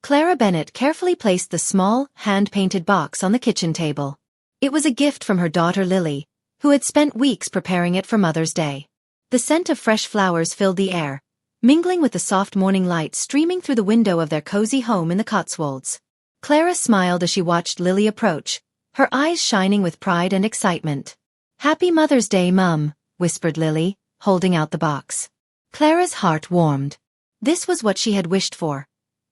Clara Bennett carefully placed the small, hand-painted box on the kitchen table. It was a gift from her daughter Lily, who had spent weeks preparing it for Mother's Day. The scent of fresh flowers filled the air, mingling with the soft morning light streaming through the window of their cozy home in the Cotswolds. Clara smiled as she watched Lily approach, her eyes shining with pride and excitement. "Happy Mother's Day, Mum," whispered Lily, holding out the box. Clara's heart warmed. This was what she had wished for.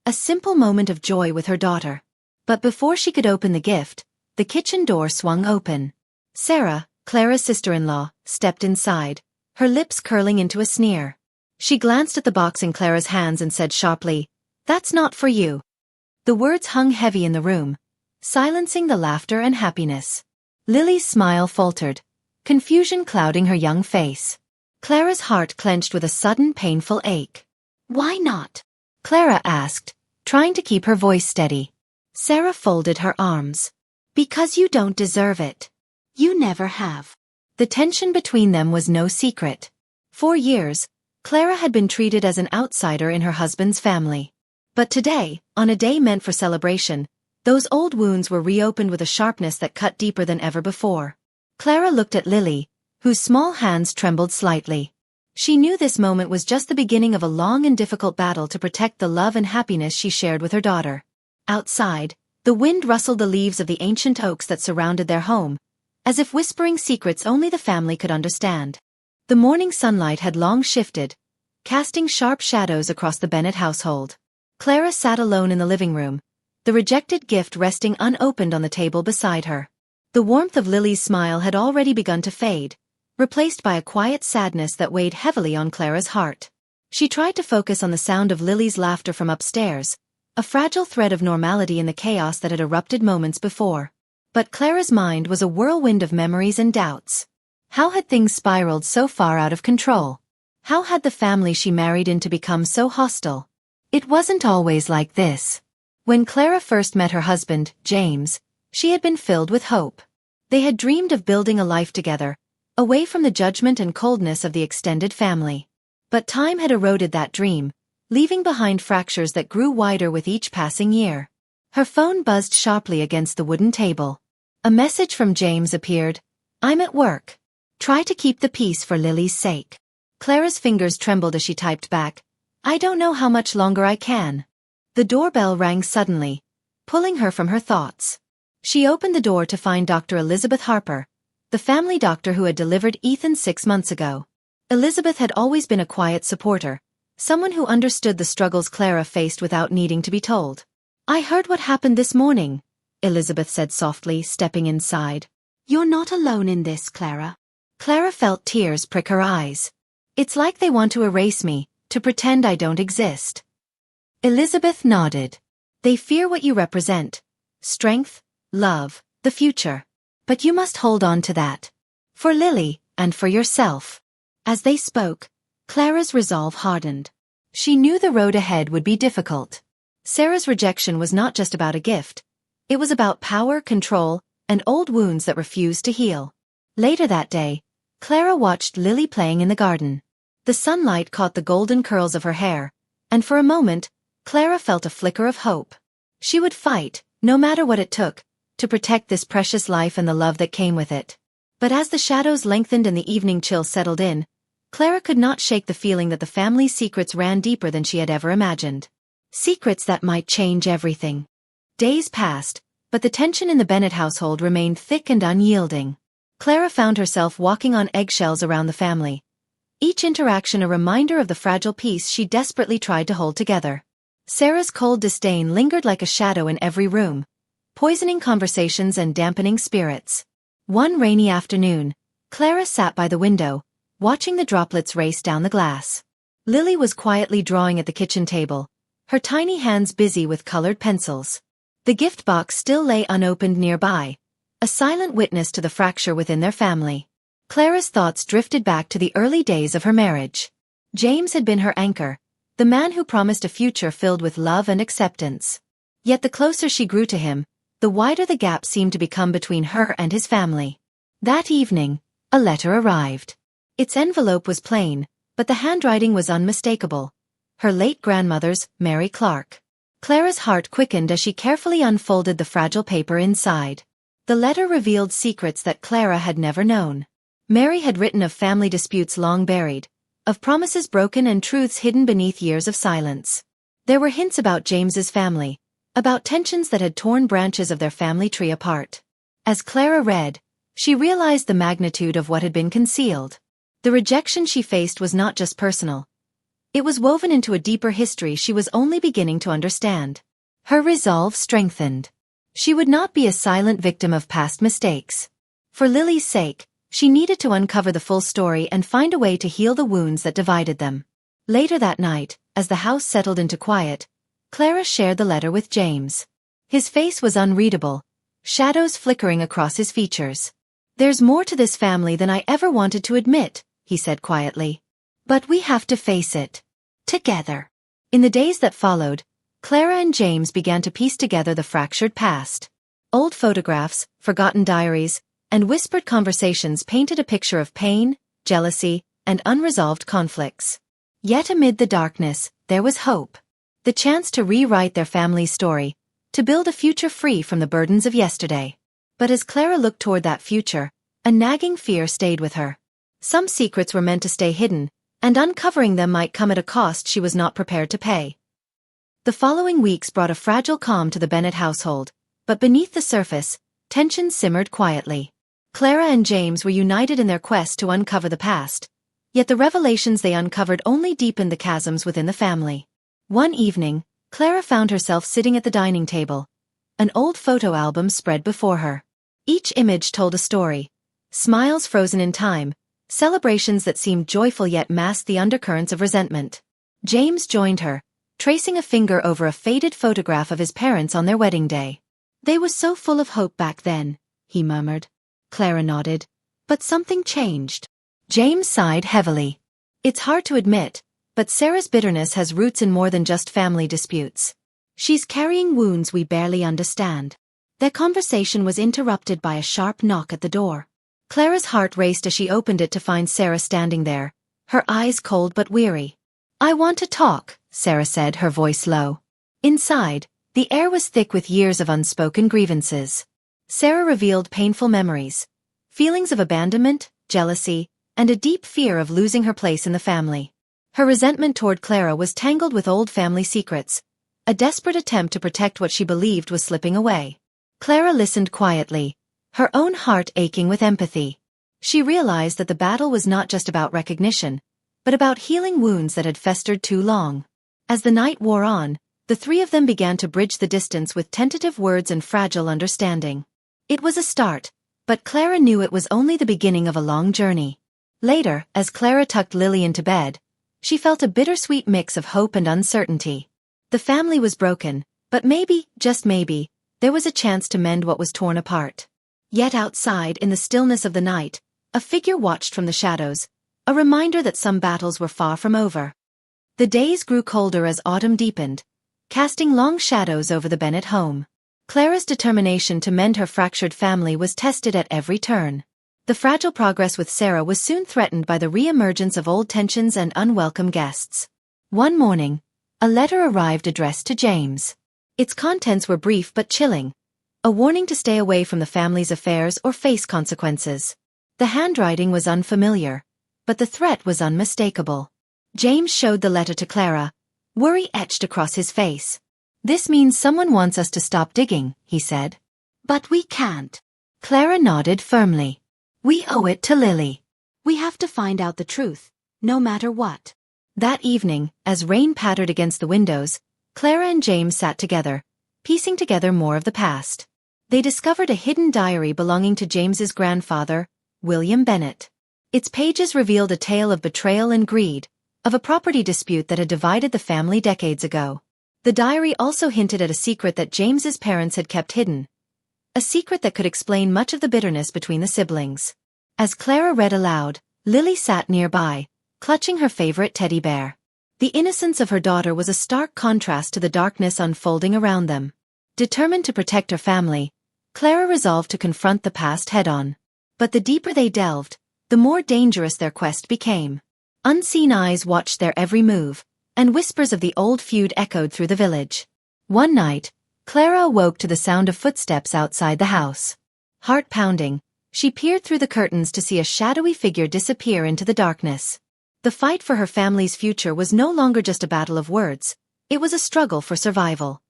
A simple moment of joy with her daughter. But before she could open the gift, the kitchen door swung open. Sarah, Clara's sister-in-law, stepped inside, her lips curling into a sneer. She glanced at the box in Clara's hands and said sharply, "That's not for you." The words hung heavy in the room, silencing the laughter and happiness. Lily's smile faltered, confusion clouding her young face. Clara's heart clenched with a sudden painful ache. "Why not?" Clara asked, trying to keep her voice steady. Sarah folded her arms. "Because you don't deserve it. You never have." The tension between them was no secret. For years, Clara had been treated as an outsider in her husband's family. But today, on a day meant for celebration, those old wounds were reopened with a sharpness that cut deeper than ever before. Clara looked at Lily, whose small hands trembled slightly. She knew this moment was just the beginning of a long and difficult battle to protect the love and happiness she shared with her daughter. Outside, the wind rustled the leaves of the ancient oaks that surrounded their home, as if whispering secrets only the family could understand. The morning sunlight had long shifted, casting sharp shadows across the Bennett household. Clara sat alone in the living room, the rejected gift resting unopened on the table beside her. The warmth of Lily's smile had already begun to fade, replaced by a quiet sadness that weighed heavily on Clara's heart. She tried to focus on the sound of Lily's laughter from upstairs, a fragile thread of normality in the chaos that had erupted moments before. But Clara's mind was a whirlwind of memories and doubts. How had things spiraled so far out of control? How had the family she married into become so hostile? It wasn't always like this. When Clara first met her husband, James, she had been filled with hope. They had dreamed of building a life together, away from the judgment and coldness of the extended family. But time had eroded that dream, leaving behind fractures that grew wider with each passing year. Her phone buzzed sharply against the wooden table. A message from James appeared. "I'm at work. Try to keep the peace for Lily's sake." Clara's fingers trembled as she typed back, "I don't know how much longer I can." The doorbell rang suddenly, pulling her from her thoughts. She opened the door to find Dr. Elizabeth Harper, the family doctor who had delivered Ethan 6 months ago. Elizabeth had always been a quiet supporter, someone who understood the struggles Clara faced without needing to be told. "I heard what happened this morning," Elizabeth said softly, stepping inside. "You're not alone in this, Clara." Clara felt tears prick her eyes. "It's like they want to erase me, to pretend I don't exist." Elizabeth nodded. "They fear what you represent. Strength, love, the future. But you must hold on to that. For Lily, and for yourself." As they spoke, Clara's resolve hardened. She knew the road ahead would be difficult. Sarah's rejection was not just about a gift. It was about power, control, and old wounds that refused to heal. Later that day, Clara watched Lily playing in the garden. The sunlight caught the golden curls of her hair, and for a moment, Clara felt a flicker of hope. She would fight, no matter what it took, to protect this precious life and the love that came with it. But as the shadows lengthened and the evening chill settled in, Clara could not shake the feeling that the family's secrets ran deeper than she had ever imagined. Secrets that might change everything. Days passed, but the tension in the Bennett household remained thick and unyielding. Clara found herself walking on eggshells around the family, each interaction a reminder of the fragile peace she desperately tried to hold together. Sarah's cold disdain lingered like a shadow in every room, poisoning conversations and dampening spirits. One rainy afternoon, Clara sat by the window, watching the droplets race down the glass. Lily was quietly drawing at the kitchen table, her tiny hands busy with colored pencils. The gift box still lay unopened nearby, a silent witness to the fracture within their family. Clara's thoughts drifted back to the early days of her marriage. James had been her anchor, the man who promised a future filled with love and acceptance. Yet the closer she grew to him, the wider the gap seemed to become between her and his family. That evening, a letter arrived. Its envelope was plain, but the handwriting was unmistakable. Her late grandmother's, Mary Clark. Clara's heart quickened as she carefully unfolded the fragile paper inside. The letter revealed secrets that Clara had never known. Mary had written of family disputes long buried, of promises broken and truths hidden beneath years of silence. There were hints about James's family, about tensions that had torn branches of their family tree apart. As Clara read, she realized the magnitude of what had been concealed. The rejection she faced was not just personal. It was woven into a deeper history she was only beginning to understand. Her resolve strengthened. She would not be a silent victim of past mistakes. For Lily's sake, she needed to uncover the full story and find a way to heal the wounds that divided them. Later that night, as the house settled into quiet, Clara shared the letter with James. His face was unreadable, shadows flickering across his features. "There's more to this family than I ever wanted to admit," he said quietly. "But we have to face it. Together." In the days that followed, Clara and James began to piece together the fractured past. Old photographs, forgotten diaries, and whispered conversations painted a picture of pain, jealousy, and unresolved conflicts. Yet amid the darkness, there was hope. The chance to rewrite their family's story, to build a future free from the burdens of yesterday. But as Clara looked toward that future, a nagging fear stayed with her. Some secrets were meant to stay hidden, and uncovering them might come at a cost she was not prepared to pay. The following weeks brought a fragile calm to the Bennet household, but beneath the surface, tensions simmered quietly. Clara and James were united in their quest to uncover the past, yet the revelations they uncovered only deepened the chasms within the family. One evening, Clara found herself sitting at the dining table. An old photo album spread before her. Each image told a story. Smiles frozen in time, celebrations that seemed joyful yet masked the undercurrents of resentment. James joined her, tracing a finger over a faded photograph of his parents on their wedding day. "They were so full of hope back then," he murmured. Clara nodded. "But something changed." James sighed heavily. "It's hard to admit, but Sarah's bitterness has roots in more than just family disputes. She's carrying wounds we barely understand." Their conversation was interrupted by a sharp knock at the door. Clara's heart raced as she opened it to find Sarah standing there, her eyes cold but weary. "I want to talk," Sarah said, her voice low. Inside, the air was thick with years of unspoken grievances. Sarah revealed painful memories, feelings of abandonment, jealousy, and a deep fear of losing her place in the family. Her resentment toward Clara was tangled with old family secrets, a desperate attempt to protect what she believed was slipping away. Clara listened quietly, her own heart aching with empathy. She realized that the battle was not just about recognition, but about healing wounds that had festered too long. As the night wore on, the three of them began to bridge the distance with tentative words and fragile understanding. It was a start, but Clara knew it was only the beginning of a long journey. Later, as Clara tucked Lily into bed, she felt a bittersweet mix of hope and uncertainty. The family was broken, but maybe, just maybe, there was a chance to mend what was torn apart. Yet outside, in the stillness of the night, a figure watched from the shadows, a reminder that some battles were far from over. The days grew colder as autumn deepened, casting long shadows over the Bennet home. Clara's determination to mend her fractured family was tested at every turn. The fragile progress with Sarah was soon threatened by the re-emergence of old tensions and unwelcome guests. One morning, a letter arrived addressed to James. Its contents were brief but chilling, a warning to stay away from the family's affairs or face consequences. The handwriting was unfamiliar, but the threat was unmistakable. James showed the letter to Clara, worry etched across his face. "This means someone wants us to stop digging," he said. "But we can't." Clara nodded firmly. "We owe it to Lily. We have to find out the truth, no matter what." That evening, as rain pattered against the windows, Clara and James sat together, piecing together more of the past. They discovered a hidden diary belonging to James's grandfather, William Bennet. Its pages revealed a tale of betrayal and greed, of a property dispute that had divided the family decades ago. The diary also hinted at a secret that James's parents had kept hidden, a secret that could explain much of the bitterness between the siblings. As Clara read aloud, Lily sat nearby, clutching her favorite teddy bear. The innocence of her daughter was a stark contrast to the darkness unfolding around them. Determined to protect her family, Clara resolved to confront the past head-on. But the deeper they delved, the more dangerous their quest became. Unseen eyes watched their every move, and whispers of the old feud echoed through the village. One night, Clara awoke to the sound of footsteps outside the house. Heart pounding, she peered through the curtains to see a shadowy figure disappear into the darkness. The fight for her family's future was no longer just a battle of words, it was a struggle for survival.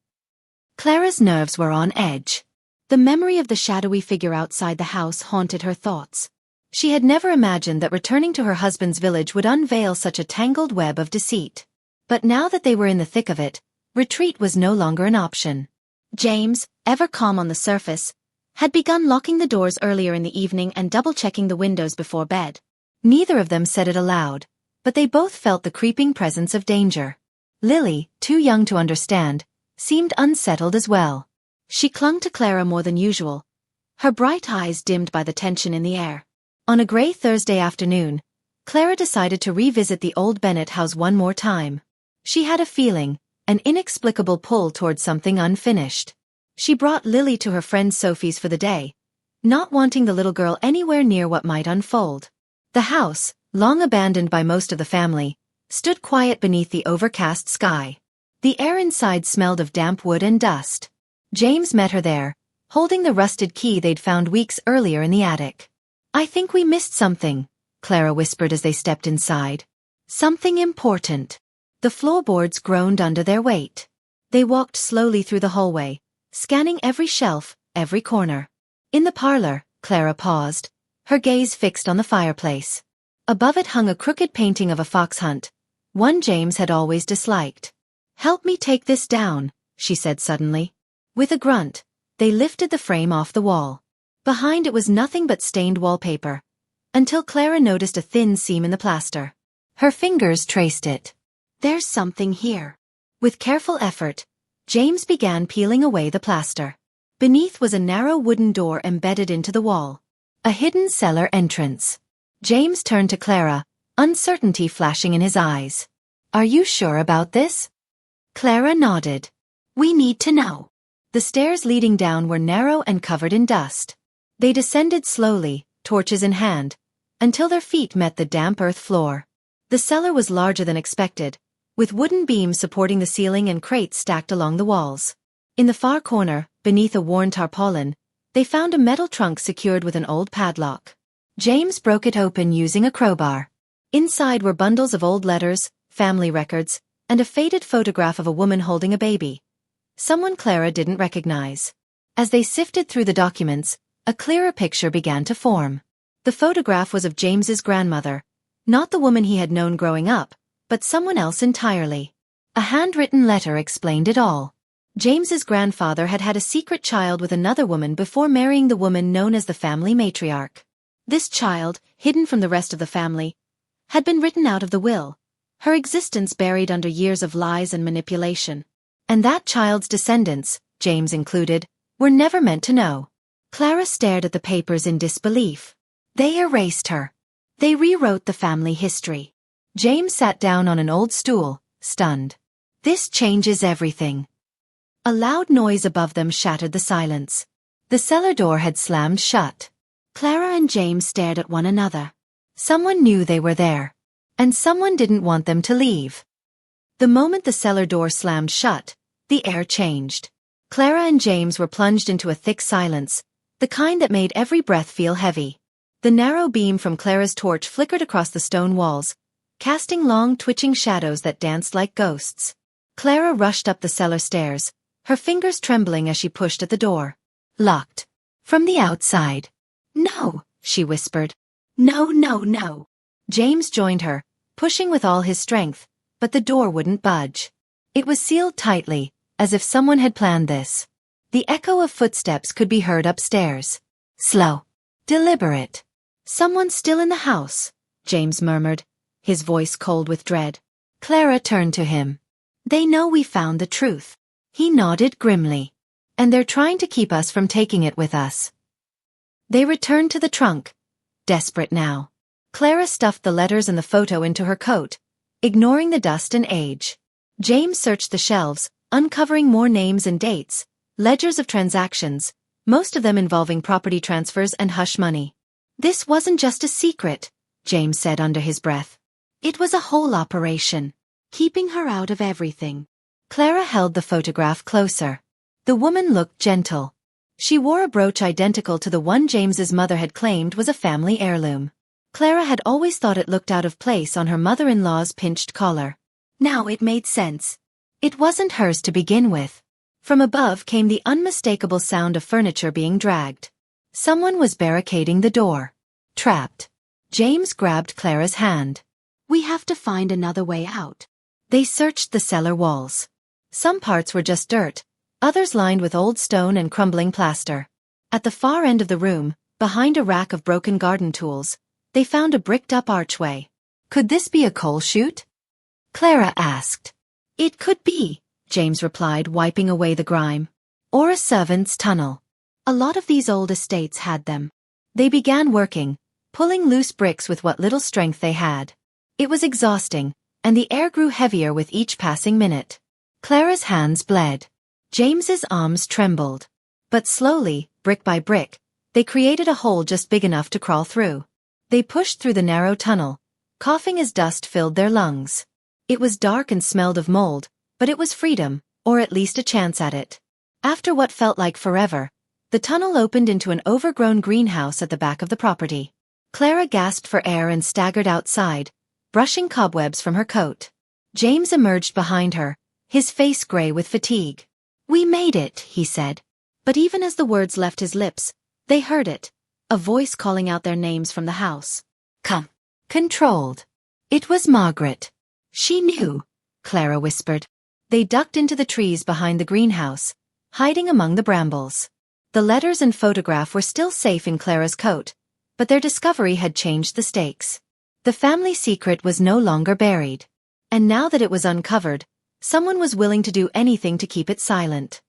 Clara's nerves were on edge. The memory of the shadowy figure outside the house haunted her thoughts. She had never imagined that returning to her husband's village would unveil such a tangled web of deceit. But now that they were in the thick of it, retreat was no longer an option. James, ever calm on the surface, had begun locking the doors earlier in the evening and double-checking the windows before bed. Neither of them said it aloud, but they both felt the creeping presence of danger. Lily, too young to understand, seemed unsettled as well. She clung to Clara more than usual, her bright eyes dimmed by the tension in the air. On a gray Thursday afternoon, Clara decided to revisit the old Bennett house one more time. She had a feeling, an inexplicable pull towards something unfinished. She brought Lily to her friend Sophie's for the day, not wanting the little girl anywhere near what might unfold. The house, long abandoned by most of the family, stood quiet beneath the overcast sky. The air inside smelled of damp wood and dust. James met her there, holding the rusted key they'd found weeks earlier in the attic. "I think we missed something," Clara whispered as they stepped inside. "Something important." The floorboards groaned under their weight. They walked slowly through the hallway, scanning every shelf, every corner. In the parlor, Clara paused, her gaze fixed on the fireplace. Above it hung a crooked painting of a fox hunt, one James had always disliked. "Help me take this down," she said suddenly. With a grunt, they lifted the frame off the wall. Behind it was nothing but stained wallpaper, until Clara noticed a thin seam in the plaster. Her fingers traced it. "There's something here." With careful effort, James began peeling away the plaster. Beneath was a narrow wooden door embedded into the wall. A hidden cellar entrance. James turned to Clara, uncertainty flashing in his eyes. "Are you sure about this?" Clara nodded. "We need to know." The stairs leading down were narrow and covered in dust. They descended slowly, torches in hand, until their feet met the damp earth floor. The cellar was larger than expected, with wooden beams supporting the ceiling and crates stacked along the walls. In the far corner, beneath a worn tarpaulin, they found a metal trunk secured with an old padlock. James broke it open using a crowbar. Inside were bundles of old letters, family records, and a faded photograph of a woman holding a baby. Someone Clara didn't recognize. As they sifted through the documents, a clearer picture began to form. The photograph was of James's grandmother, not the woman he had known growing up, but someone else entirely. A handwritten letter explained it all. James's grandfather had had a secret child with another woman before marrying the woman known as the family matriarch. This child, hidden from the rest of the family, had been written out of the will, her existence buried under years of lies and manipulation. And that child's descendants, James included, were never meant to know. Clara stared at the papers in disbelief. They erased her. They rewrote the family history. James sat down on an old stool, stunned. "This changes everything." A loud noise above them shattered the silence. The cellar door had slammed shut. Clara and James stared at one another. Someone knew they were there. And someone didn't want them to leave. The moment the cellar door slammed shut, the air changed. Clara and James were plunged into a thick silence, the kind that made every breath feel heavy. The narrow beam from Clara's torch flickered across the stone walls, casting long twitching shadows that danced like ghosts. Clara rushed up the cellar stairs, her fingers trembling as she pushed at the door. Locked. From the outside. "No," she whispered. "No, no, no." James joined her, pushing with all his strength, but the door wouldn't budge. It was sealed tightly, as if someone had planned this. The echo of footsteps could be heard upstairs. Slow. Deliberate. "Someone's still in the house," James murmured, his voice cold with dread. Clara turned to him. "They know we found the truth." He nodded grimly. "And they're trying to keep us from taking it with us." They returned to the trunk, desperate now. Clara stuffed the letters and the photo into her coat, ignoring the dust and age. James searched the shelves, uncovering more names and dates, ledgers of transactions, most of them involving property transfers and hush money. "This wasn't just a secret," James said under his breath. "It was a whole operation, keeping her out of everything." Clara held the photograph closer. The woman looked gentle. She wore a brooch identical to the one James's mother had claimed was a family heirloom. Clara had always thought it looked out of place on her mother-in-law's pinched collar. Now it made sense. It wasn't hers to begin with. From above came the unmistakable sound of furniture being dragged. Someone was barricading the door. Trapped. James grabbed Clara's hand. "We have to find another way out." They searched the cellar walls. Some parts were just dirt, others lined with old stone and crumbling plaster. At the far end of the room, behind a rack of broken garden tools, they found a bricked-up archway. "Could this be a coal chute?" Clara asked. "It could be," James replied, wiping away the grime. "Or a servant's tunnel. A lot of these old estates had them." They began working, pulling loose bricks with what little strength they had. It was exhausting, and the air grew heavier with each passing minute. Clara's hands bled. James's arms trembled. But slowly, brick by brick, they created a hole just big enough to crawl through. They pushed through the narrow tunnel, coughing as dust filled their lungs. It was dark and smelled of mold, but it was freedom, or at least a chance at it. After what felt like forever, the tunnel opened into an overgrown greenhouse at the back of the property. Clara gasped for air and staggered outside, brushing cobwebs from her coat. James emerged behind her, his face gray with fatigue. "We made it," he said. But even as the words left his lips, they heard it, a voice calling out their names from the house. "Come." Controlled. It was Margaret. "She knew," Clara whispered. They ducked into the trees behind the greenhouse, hiding among the brambles. The letters and photograph were still safe in Clara's coat, but their discovery had changed the stakes. The family secret was no longer buried. And now that it was uncovered, someone was willing to do anything to keep it silent.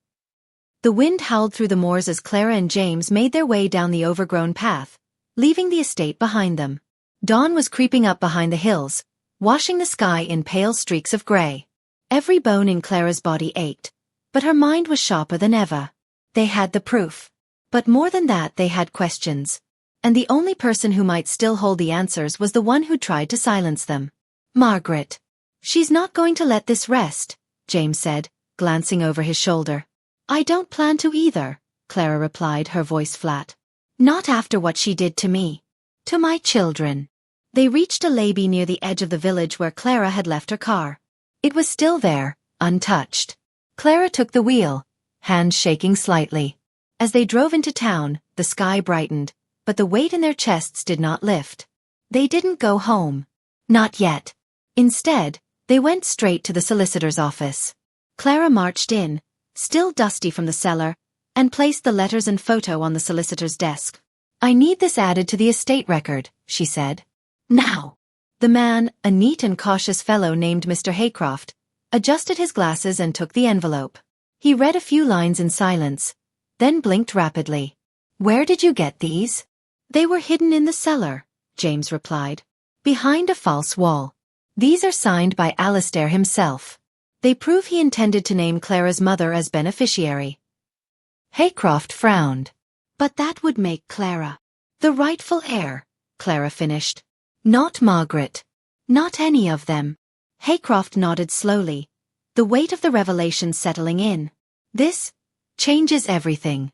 The wind howled through the moors as Clara and James made their way down the overgrown path, leaving the estate behind them. Dawn was creeping up behind the hills, washing the sky in pale streaks of gray. Every bone in Clara's body ached, but her mind was sharper than ever. They had the proof. But more than that, they had questions. And the only person who might still hold the answers was the one who tried to silence them. Margaret. "She's not going to let this rest," James said, glancing over his shoulder. "I don't plan to either," Clara replied, her voice flat. "Not after what she did to me. To my children." They reached a lay-by near the edge of the village where Clara had left her car. It was still there, untouched. Clara took the wheel, hands shaking slightly. As they drove into town, the sky brightened, but the weight in their chests did not lift. They didn't go home. Not yet. Instead, they went straight to the solicitor's office. Clara marched in, still dusty from the cellar, and placed the letters and photo on the solicitor's desk. "I need this added to the estate record," she said. "Now." The man, a neat and cautious fellow named Mr. Haycroft, adjusted his glasses and took the envelope. He read a few lines in silence, then blinked rapidly. "Where did you get these?" "They were hidden in the cellar," James replied. "Behind a false wall. These are signed by Alistair himself. They prove he intended to name Clara's mother as beneficiary." Haycroft frowned. "But that would make Clara the rightful heir," Clara finished. "Not Margaret. Not any of them." Haycroft nodded slowly, the weight of the revelation settling in. "This changes everything."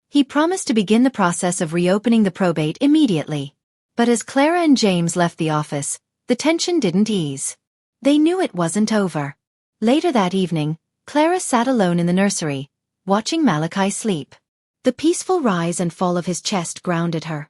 He promised to begin the process of reopening the probate immediately. But as Clara and James left the office, the tension didn't ease. They knew it wasn't over. Later that evening, Clara sat alone in the nursery, watching Malachi sleep. The peaceful rise and fall of his chest grounded her.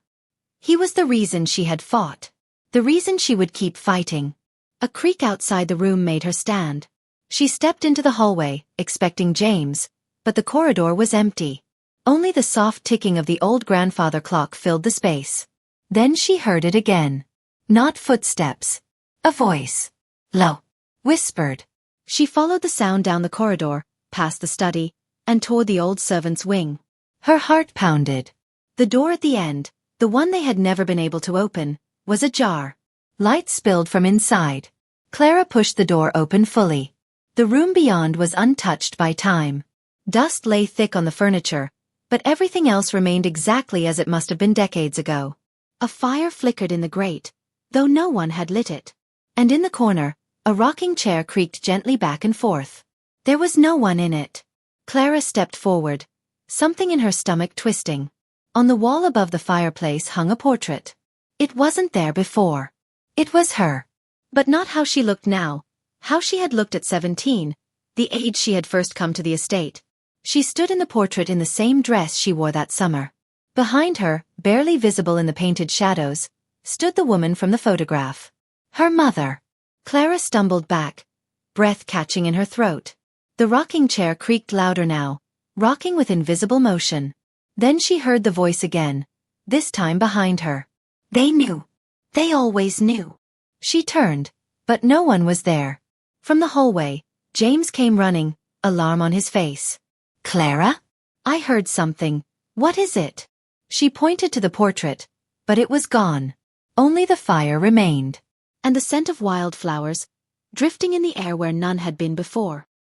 He was the reason she had fought. The reason she would keep fighting. A creak outside the room made her stand. She stepped into the hallway, expecting James, but the corridor was empty. Only the soft ticking of the old grandfather clock filled the space. Then she heard it again. Not footsteps. A voice. Low. Whispered. She followed the sound down the corridor, past the study, and toward the old servant's wing. Her heart pounded. The door at the end, the one they had never been able to open, was ajar. Light spilled from inside. Clara pushed the door open fully. The room beyond was untouched by time. Dust lay thick on the furniture, but everything else remained exactly as it must have been decades ago. A fire flickered in the grate, though no one had lit it. And in the corner, a rocking chair creaked gently back and forth. There was no one in it. Clara stepped forward, something in her stomach twisting. On the wall above the fireplace hung a portrait. It wasn't there before. It was her. But not how she looked now, how she had looked at 17, the age she had first come to the estate. She stood in the portrait in the same dress she wore that summer. Behind her, barely visible in the painted shadows, stood the woman from the photograph. Her mother. Clara stumbled back, breath catching in her throat. The rocking chair creaked louder now, rocking with invisible motion. Then she heard the voice again, this time behind her. They knew. They always knew. She turned, but no one was there. From the hallway, James came running, alarm on his face. Clara? I heard something. What is it? She pointed to the portrait, but it was gone. Only the fire remained. And the scent of wildflowers, drifting in the air where none had been before.